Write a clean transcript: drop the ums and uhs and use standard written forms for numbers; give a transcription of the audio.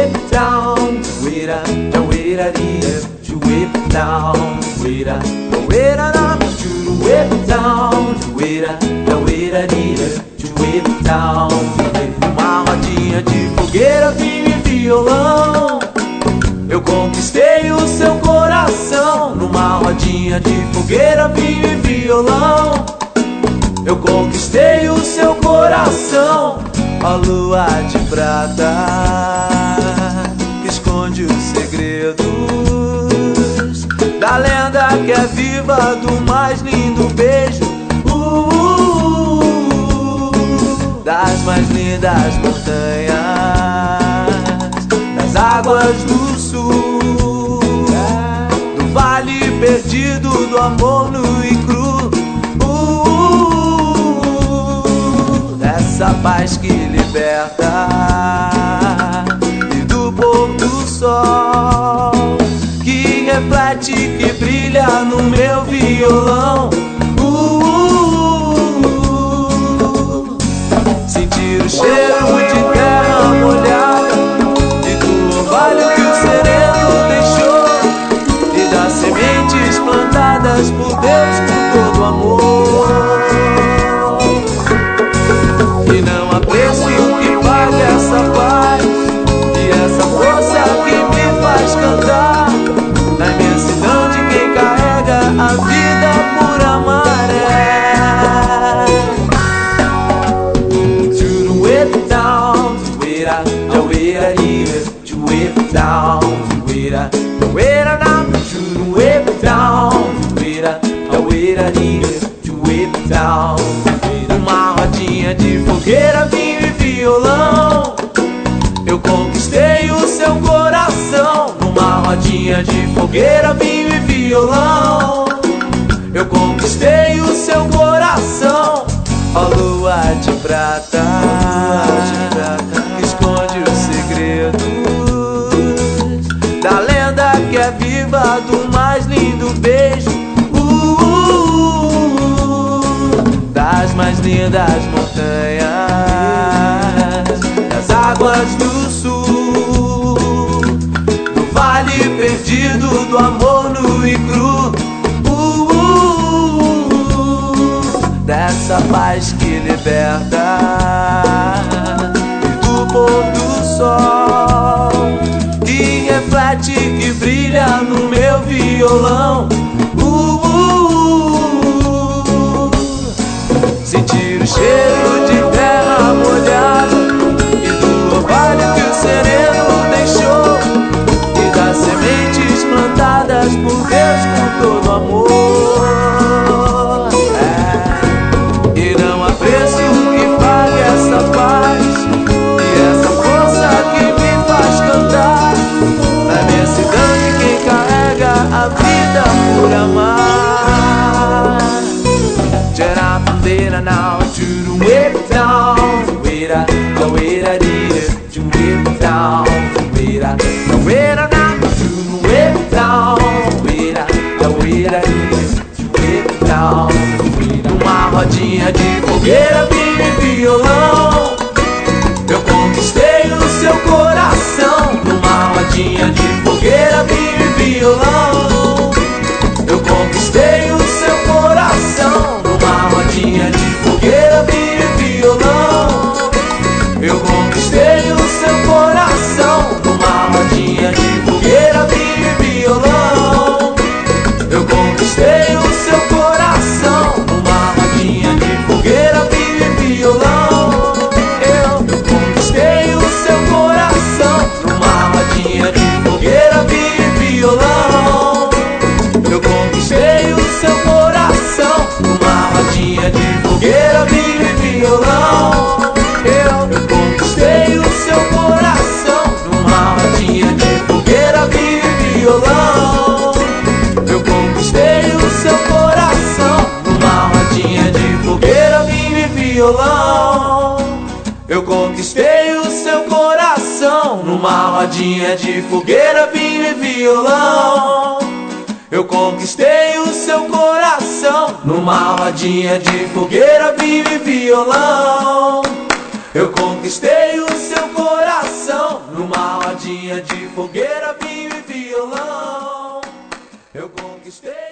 whip it down, do it up, do it up, to whip it down, do it up, do it up, to whip it down, do it up, do it up, to whip it down. Numa rodinha de fogueira, vinho e violão, eu conquistei o seu coração. Numa rodinha de fogueira, vinho e violão, eu conquistei o seu coração. Ó lua de prata, que esconde os segredos da lenda que é viva do mais lindo beijo, das mais lindas montanhas, das águas do sul, do vale perdido do amor nu e cru, dessa paz que liberta e do pôr do sol que reflete, que brilha no meu violão. Sentir o cheiro de terra molhada e do orvalho que o sereno deixou e das sementes plantadas por Deus com todo amor. E não há preço que pague essa paz e essa força que me faz cantar na imensidão de quem carrega a vida por amaré. To whip it down, to whip it up, to whip it down, to whip it up, to whip it down, to whip it down, to whip it up, to whip it down. Uma rodinha de fogueira, vinho e violão, eu conquistei o seu coração. Numa rodinha de fogueira, vinho e violão, eu conquistei o seu coração. Ó lua de prata, que esconde os segredos da lenda que é viva do mais lindo beijo, das mais lindas montanhas, das águas do sul, do vale perdido do amor nu e cru, dessa paz que liberta e do pôr do sol que reflete, que brilha no meu violão. Sentir o cheiro de terra molhada e do orvalho que o sereno deixou e das sementes plantadas por Deus com todo amor. E não há preço que pague essa paz e essa força que me faz cantar na imensidão de quem carrega a vida por amar. Now to whip it down, to whip it up, to whip it down, to whip it up, to whip it down, to whip it down, to whip it down. Numa rodinha de fogueira, vinho e violão, eu conquistei o seu coração. Numa rodinha de fogueira, vinho e violão, eu conquistei o seu coração. Numa rodinha de fogueira, vinho e violão, eu conquistei o seu coração. Numa rodinha de fogueira, vinho e violão, eu conquistei o seu coração. Numa rodinha de fogueira, vinho e violão, eu conquistei o seu coração. Numa rodinha de fogueira, vinho e violão, eu conquistei o seu coração. Numa rodinha de fogueira, vinho e violão, eu conquistei o seu coração. Numa rodinha de fogueira, vinho e violão, eu conquistei o seu coração. Numa rodinha de fogueira, vinho e violão, eu conquistei o seu coração. Numa rodinha de fogueira, vinho e violão, eu conquistei o seu coração. Numa rodinha de fogueira, vinho e violão, eu conquistei o seu coração. Numa uma rodinha de fogueira, vinho e violão. Eu conquistei